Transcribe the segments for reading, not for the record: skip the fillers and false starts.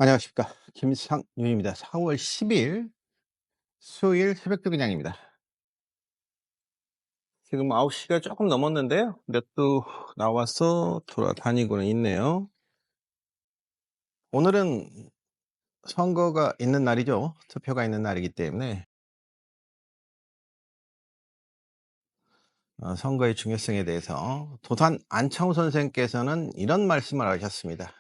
안녕하십니까. 김상윤입니다. 4월 10일 수요일 새벽 기상입니다. 지금 9시가 조금 넘었는데요. 몇 도 나와서 돌아다니고는 있네요. 오늘은 선거가 있는 날이죠. 투표가 있는 날이기 때문에 선거의 중요성에 대해서 도산 안창호 선생께서는 이런 말씀을 하셨습니다.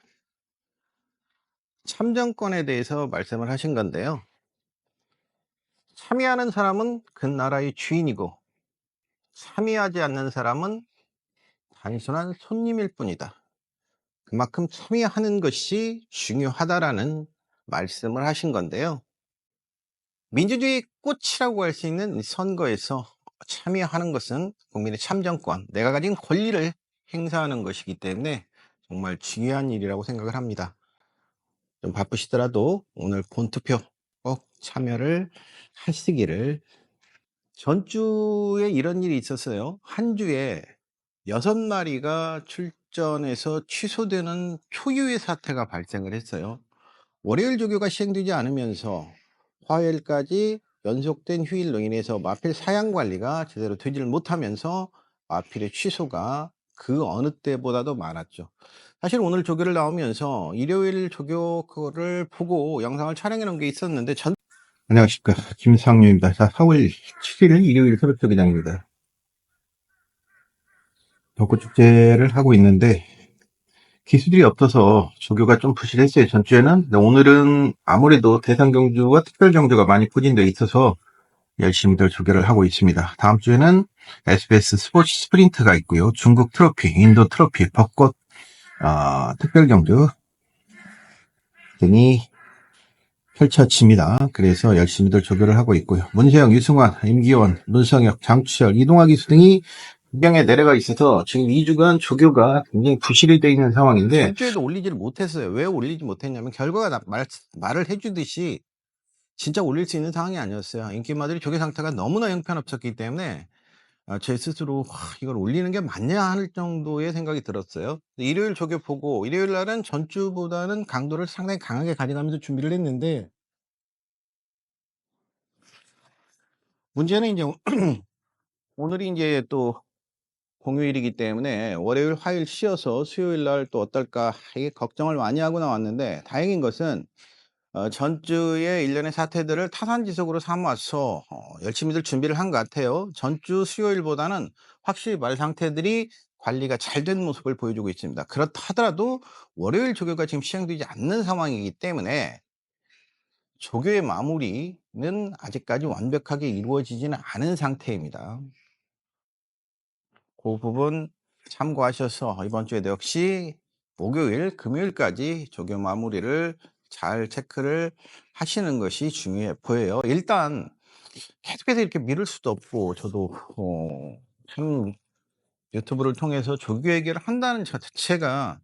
참정권에 대해서 말씀을 하신 건데요. 참여하는 사람은 그 나라의 주인이고 참여하지 않는 사람은 단순한 손님일 뿐이다. 그만큼 참여하는 것이 중요하다라는 말씀을 하신 건데요. 민주주의의 꽃이라고 할 수 있는 이 선거에서 참여하는 것은 국민의 참정권, 내가 가진 권리를 행사하는 것이기 때문에 정말 중요한 일이라고 생각을 합니다. 좀 바쁘시더라도 오늘 본투표 꼭 참여를 하시기를. 전주에 이런 일이 있었어요. 한 주에 6마리가 출전해서 취소되는 초유의 사태가 발생을 했어요. 월요일 조교가 시행되지 않으면서 화요일까지 연속된 휴일로 인해서 마필 사양 관리가 제대로 되지를 못하면서 마필의 취소가 그 어느 때보다도 많았죠. 사실 오늘 조교를 나오면서 일요일 조교 그거를 보고 영상을 촬영해 놓은 게 있었는데 안녕하십니까. 김상윤입니다. 자, 4월 7일 일요일 새벽 기상입니다. 벚꽃축제를 하고 있는데 기술이 없어서 조교가 좀 부실했어요. 전주에는. 근데 오늘은 아무래도 대상 경주와 특별 경주가 많이 포진되어 있어서 열심히들 조교를 하고 있습니다. 다음 주에는 SBS 스포츠 스프린트가 있고요. 중국 트로피, 인도 트로피, 벚꽃 특별 경주 등이 펼쳐집니다. 그래서 열심히들 조교를 하고 있고요. 문세영, 유승환, 임기원, 문성혁, 장추열, 이동학 기수 등이 국경에 내려가 있어서 지금 2주간 조교가 굉장히 부실이 되어 있는 상황인데 전주에도 올리지를 못했어요. 왜 올리지 못했냐면 결과가 말을 해주듯이 진짜 올릴 수 있는 상황이 아니었어요. 인기마들이 조교 상태가 너무나 형편없었기 때문에 제 스스로 이걸 올리는 게 맞냐 할 정도의 생각이 들었어요. 일요일 조교 보고 일요일 날은 전주보다는 강도를 상당히 강하게 가져가면서 준비를 했는데 문제는 이제 오늘이 이제 또 공휴일이기 때문에 월요일, 화요일 쉬어서 수요일 날 또 어떨까 이게 걱정을 많이 하고 나왔는데 다행인 것은 전주의 일련의 사태들을 타산지석으로 삼아서 열심히들 준비를 한 것 같아요. 전주 수요일보다는 확실히 말 상태들이 관리가 잘 된 모습을 보여주고 있습니다. 그렇다 하더라도 월요일 조교가 지금 시행되지 않는 상황이기 때문에 조교의 마무리는 아직까지 완벽하게 이루어지지는 않은 상태입니다. 그 부분 참고하셔서 이번 주에도 역시 목요일, 금요일까지 조교 마무리를 잘 체크를 하시는 것이 중요해 보여요. 일단 계속해서 이렇게 미룰 수도 없고 저도 참 유튜브를 통해서 조교 얘기를 한다는 것 자체가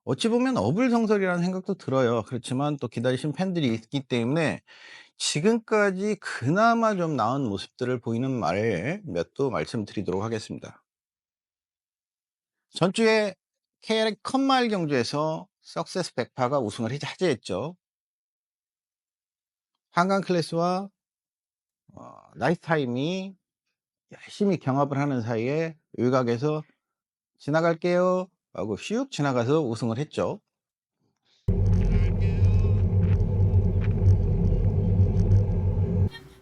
어찌 보면 어불성설이라는 생각도 들어요. 그렇지만 또 기다리신 팬들이 있기 때문에 지금까지 그나마 좀 나은 모습들을 보이는 말 몇 도 말씀드리도록 하겠습니다. 전주에 KL의 컵마일 경주에서 석세스 100파가 우승을 차지했죠. 한강 클래스와 나이트 타임이 열심히 경합을 하는 사이에 외곽에서 지나갈게요 하고 슉 지나가서 우승을 했죠.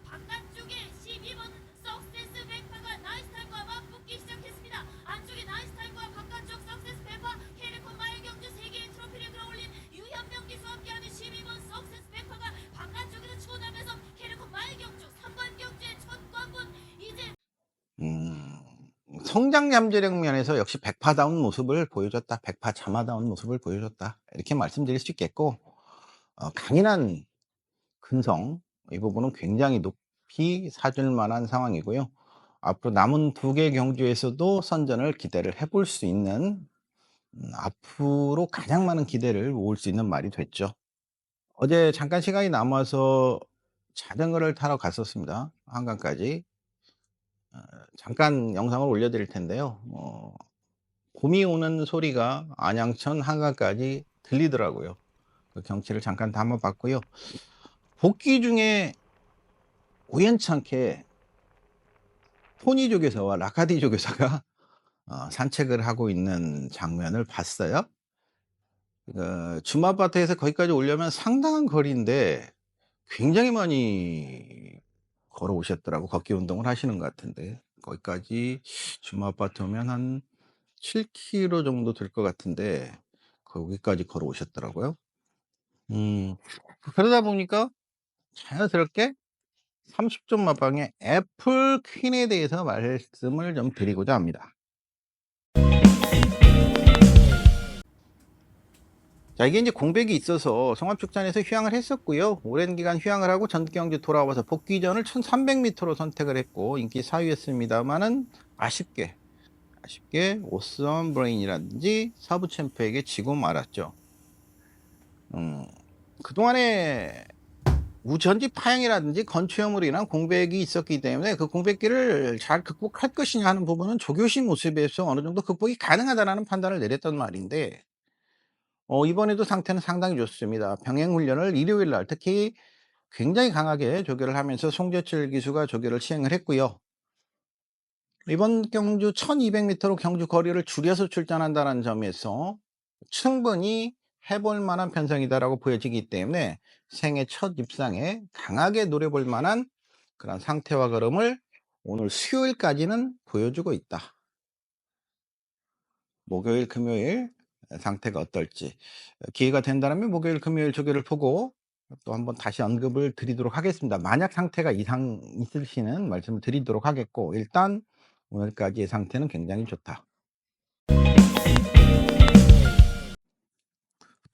바깥쪽에 12번 석세스 백파가 나이스타임과 맞붙기 시작했습니다. 안쪽에 나이스타임과 바깥쪽 석세스 백파 캐리콘 마일 경주 3개의 트로피를 끌어올린 유현명 기수와 함께하는 12번 석세스 백파가 바깥쪽에서 치고 나면서 캐리콘 마일 경주 3번 경주의 첫 관문 이제 성장 잠재력 면에서 역시 백파다운 모습을 보여줬다. 백파 자마다운 모습을 보여줬다. 이렇게 말씀드릴 수 있겠고 강인한 근성 이 부분은 굉장히 높이 사줄 만한 상황이고요. 앞으로 남은 2개 경주에서도 선전을 기대를 해볼 수 있는 앞으로 가장 많은 기대를 모을 수 있는 말이 됐죠. 어제 잠깐 시간이 남아서 자전거를 타러 갔었습니다. 한강까지. 잠깐 영상을 올려드릴 텐데요. 곰이 오는 소리가 안양천 한강까지 들리더라고요. 그 경치를 잠깐 담아봤고요. 복귀 중에 우연찮게 포니 조교사와 라카디 조교사가 산책을 하고 있는 장면을 봤어요. 줌아파트에서 거기까지 오려면 상당한 거리인데 굉장히 많이 걸어오셨더라고. 걷기 운동을 하시는 것 같은데 거기까지 줌아파트 오면 한 7km 정도 될 것 같은데 거기까지 걸어오셨더라고요. 그러다 보니까 자연스럽게 30점 마방의 애플 퀸에 대해서 말씀을 좀 드리고자 합니다. 자, 이게 이제 공백이 있어서 성암축전에서 휴양을 했었고요. 오랜 기간 휴양을 하고 전경주 돌아와서 복귀전을 1300m로 선택을 했고 인기 4위였습니다만은 아쉽게 오썸 브레인이라든지 사부 챔프에게 지고 말았죠. 그동안에 우전지 파행이라든지 건초염으로 인한 공백이 있었기 때문에 그 공백기를 잘 극복할 것이냐 하는 부분은 조교시 모습에서 어느 정도 극복이 가능하다는 판단을 내렸던 말인데 이번에도 상태는 상당히 좋습니다. 병행 훈련을 일요일 날 특히 굉장히 강하게 조교를 하면서 송재철 기수가 조교를 시행을 했고요. 이번 경주 1200m로 경주 거리를 줄여서 출전한다는 점에서 충분히 해볼 만한 편성이다라고 보여지기 때문에 생애 첫 입상에 강하게 노려볼 만한 그런 상태와 걸음을 오늘 수요일까지는 보여주고 있다. 목요일, 금요일 상태가 어떨지 기회가 된다면 목요일, 금요일 조교를 보고 또 한번 다시 언급을 드리도록 하겠습니다. 만약 상태가 이상 있으시는 말씀을 드리도록 하겠고 일단 오늘까지의 상태는 굉장히 좋다.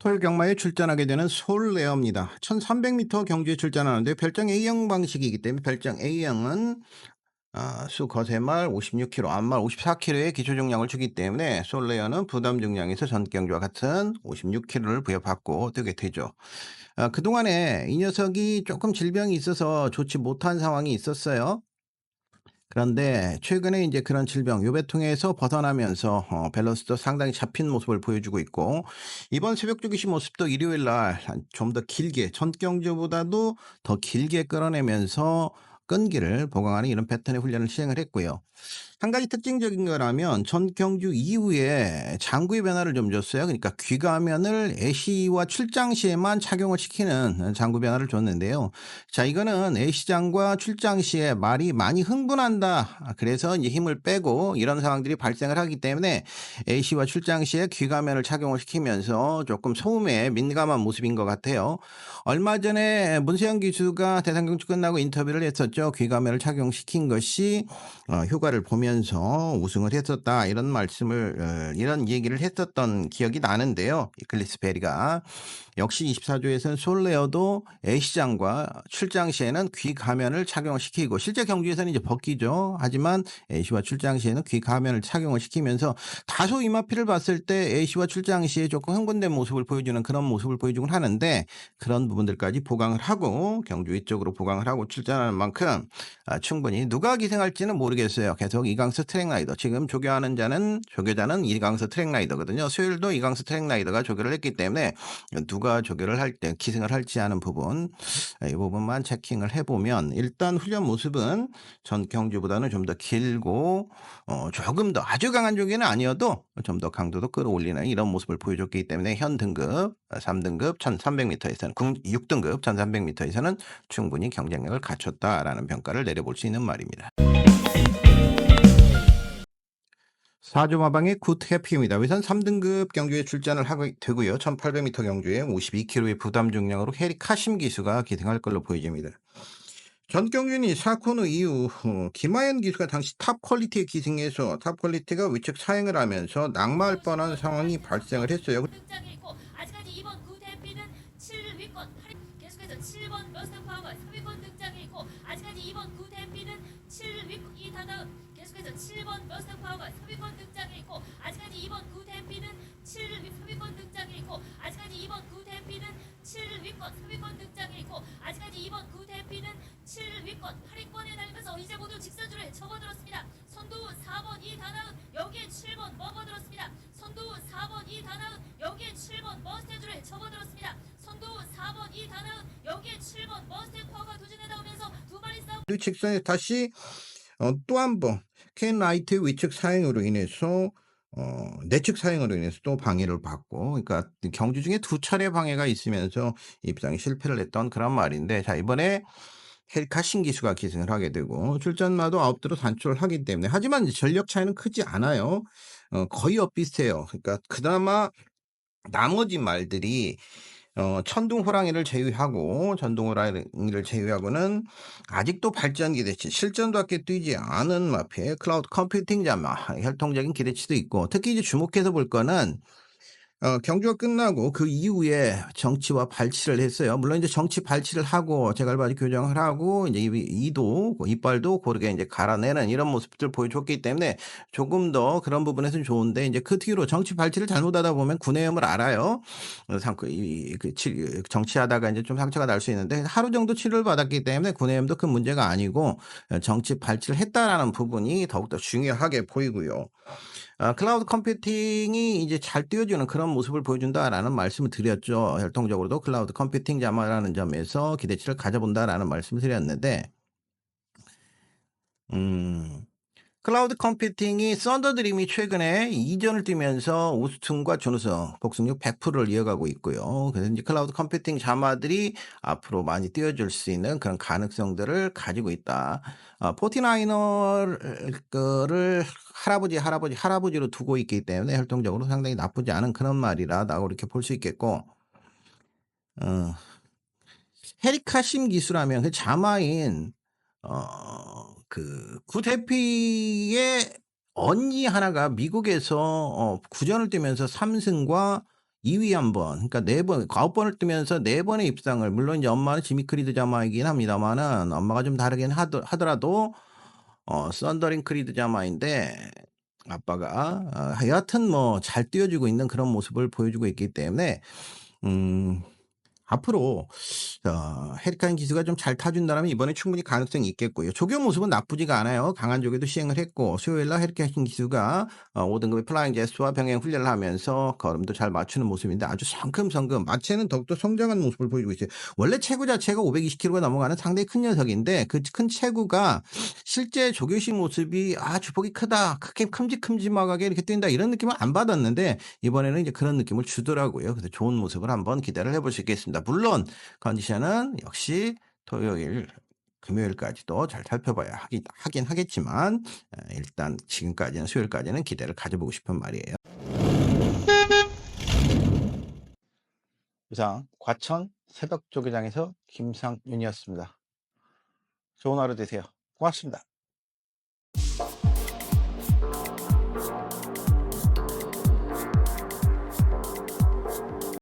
토요일 경마에 출전하게 되는 솔레어입니다. 1300m 경주에 출전하는데 별장 A형 방식이기 때문에 별장 A형은 수 거세말 56kg, 앞말 54kg의 기초 중량을 주기 때문에 솔레어는 부담 중량에서 전경주와 같은 56kg를 부여받고 뜨게 되죠. 그동안에 이 녀석이 조금 질병이 있어서 좋지 못한 상황이 있었어요. 그런데 최근에 이제 그런 질병 요배통에서 벗어나면서 밸런스도 상당히 잡힌 모습을 보여주고 있고 이번 새벽 주기시 모습도 일요일 날 좀 더 길게 전경주보다도 더 길게 끌어내면서 끈기를 보강하는 이런 패턴의 훈련을 시행을 했고요. 한 가지 특징적인 거라면 전경주 이후에 장구의 변화를 좀 줬어요. 그러니까 귀가면을 애시와 출장 시에만 착용을 시키는 장구 변화를 줬는데요. 자, 이거는 애시장과 출장 시에 말이 많이 흥분한다. 그래서 이제 힘을 빼고 이런 상황들이 발생을 하기 때문에 애시와 출장 시에 귀가면을 착용을 시키면서 조금 소음에 민감한 모습인 것 같아요. 얼마 전에 문세영 기수가 대상경주 끝나고 인터뷰를 했었죠. 귀가면을 착용시킨 것이 효과를 보면서 우승을 했었다 이런 말씀을 이런 얘기를 했었던 기억이 나는데요. 이클리스 베리가 역시 24조에서는 솔레어도 애시장과 출장 시에는 귀 가면을 착용시키고 실제 경주에서는 이제 벗기죠. 하지만 애시와 출장 시에는 귀 가면을 착용을 시키면서 다소 이마피를 봤을 때 애시와 출장 시에 조금 흥분된 모습을 보여주는 그런 모습을 보여주곤 하는데 그런 부분들까지 보강을 하고 경주 위쪽으로 보강을 하고 출전하는 만큼 충분히 누가 기생할지는 모르겠어요. 계속 이강수 트랙라이더 지금 조교하는 조교자는 이강수 트랙라이더거든요. 수요일도 이강수 트랙라이더가 조교를 했기 때문에 누가 조교를 할 때 기생을 할지 하는 부분 이 부분만 체킹을 해보면 일단 훈련 모습은 전 경주보다는 좀 더 길고 조금 더 아주 강한 조교는 아니어도 좀 더 강도도 끌어올리는 이런 모습을 보여줬기 때문에 현 등급 3등급 1300m에서는 6등급 1300m에서는 충분히 경쟁력을 갖췄다라는 평가를 내려볼 수 있는 말입니다. 4조 마방의 굿 해피입니다. 위선 3등급 경주에 출전을 하게 되고요. 1800m 경주에 52kg의 부담 중량으로 해리 카심 기수가 기승할 걸로 보여집니다. 전경준이 사코노 이후 김하연 기수가 당시 탑 퀄리티에 기승해서 탑 퀄리티가 위측 사행을 하면서 낙마할 뻔한 상황이 발생을 했어요. 등장해 있고 아직까지 2번 구대피는 7위권 계속해서 7번 머스턴 파워 3위권 등장해 있고 아직까지 2번 구대피는 7위권 이 다다음 계속해서 7번 머스턴 파워 3위권 등장해 있고 아직까지 2번 구대피는 3위권 등장해 있고 아직까지 2번 구대피는 7위권 3위권 등장해 있고 아직까지 2번 구대피는 7위권 8위권에 달리면서 이제 모두 직선주로에 접어들었습니다. 선두 4번 이 다나은 여기에 7번 먹어들었습니다. 선두 4번 이 다나은 여기에 7번 머스테주로에 접어들었습니다. 선두 여기에 7번 머스테커가 도진에 나오면서 두 마리 싸움. 그 직선에 다시 또 한 번 켄 라이트 위측 사행으로 인해서 내측 사행으로 인해서 또 방해를 받고, 그러니까 경주 중에 두 차례 방해가 있으면서 입상에 실패를 했던 그런 말인데, 자 이번에 헬카 신기수가 기승을 하게 되고 출전마도 9대로 단축을 하기 때문에, 하지만 이제 전력 차이는 크지 않아요. 거의 엇비슷해요. 그러니까 그나마 나머지 말들이 천둥호랑이를 제외하고, 전동호랑이를 제외하고는 아직도 발전 기대치, 실전답게 뛰지 않은 마피의 클라우드 컴퓨팅 자마, 혈통적인 기대치도 있고, 특히 이제 주목해서 볼 거는 경주가 끝나고 그 이후에 정치와 발치를 했어요. 물론 이제 정치 발치를 하고 제갈바지 교정을 하고 이제 이도 이빨도 고르게 이제 갈아내는 이런 모습들 보여줬기 때문에 조금 더 그런 부분에서는 좋은데, 이제 그 뒤로 정치 발치를 잘못하다 보면 구내염을 알아요. 정치하다가 이제 좀 상처가 날 수 있는데, 하루 정도 치료를 받았기 때문에 구내염도 큰 문제가 아니고 정치 발치를 했다라는 부분이 더욱더 중요하게 보이고요. 클라우드 컴퓨팅이 이제 잘 띄워주는 그런 모습을 보여준다라는 말씀을 드렸죠. 혈통적으로도 클라우드 컴퓨팅 자마라는 점에서 기대치를 가져본다라는 말씀을 드렸는데, 클라우드 컴퓨팅이 썬더드림이 최근에 2전을 뛰면서 우승과 준우승, 복승률 100%를 이어가고 있고요. 그래서 이제 클라우드 컴퓨팅 자마들이 앞으로 많이 띄워줄 수 있는 그런 가능성들을 가지고 있다. 포티나이너를 할아버지로 두고 있기 때문에 혈통적으로 상당히 나쁘지 않은 그런 말이라고 이렇게 볼 수 있겠고, 헤리카심 기수라면 그 자마인 그 구태피의 언니 하나가 미국에서 구전을 뛰면서 3승과 2위 한 번, 그러니까 4번, 9번을 뛰면서 4번의 입상을, 물론 이제 엄마는 지미 크리드 자마이긴 합니다만은 엄마가 좀 다르긴 하더라도 썬더링 크리드 자마인데, 아빠가 여하튼 뭐 잘 뛰어주고 있는 그런 모습을 보여주고 있기 때문에 앞으로 헤리카인 기수가 좀 잘 타준다면 이번에 충분히 가능성이 있겠고요. 조교 모습은 나쁘지가 않아요. 강한 조교도 시행을 했고, 수요일날 헤리카인 기수가 5등급의 플라잉 제스와 병행 훈련을 하면서 걸음도 잘 맞추는 모습인데, 아주 성큼성큼 마체는 더욱더 성장한 모습을 보여주고 있어요. 원래 체구 자체가 520kg가 넘어가는 상당히 큰 녀석인데, 그 큰 체구가 실제 조교식 모습이 주폭이 크다, 크게 큼직큼직하게 이렇게 뛴다, 이런 느낌을 안 받았는데 이번에는 이제 그런 느낌을 주더라고요. 그래서 좋은 모습을 한번 기대를 해볼 수 있겠습니다. 물론 컨디션은 역시 토요일, 금요일까지도 잘 살펴봐야 하긴 하겠지만, 일단 지금까지는, 수요일까지는 기대를 가져보고 싶은 말이에요. 이상 과천 새벽 조교장에서 김상윤이었습니다. 좋은 하루 되세요. 고맙습니다.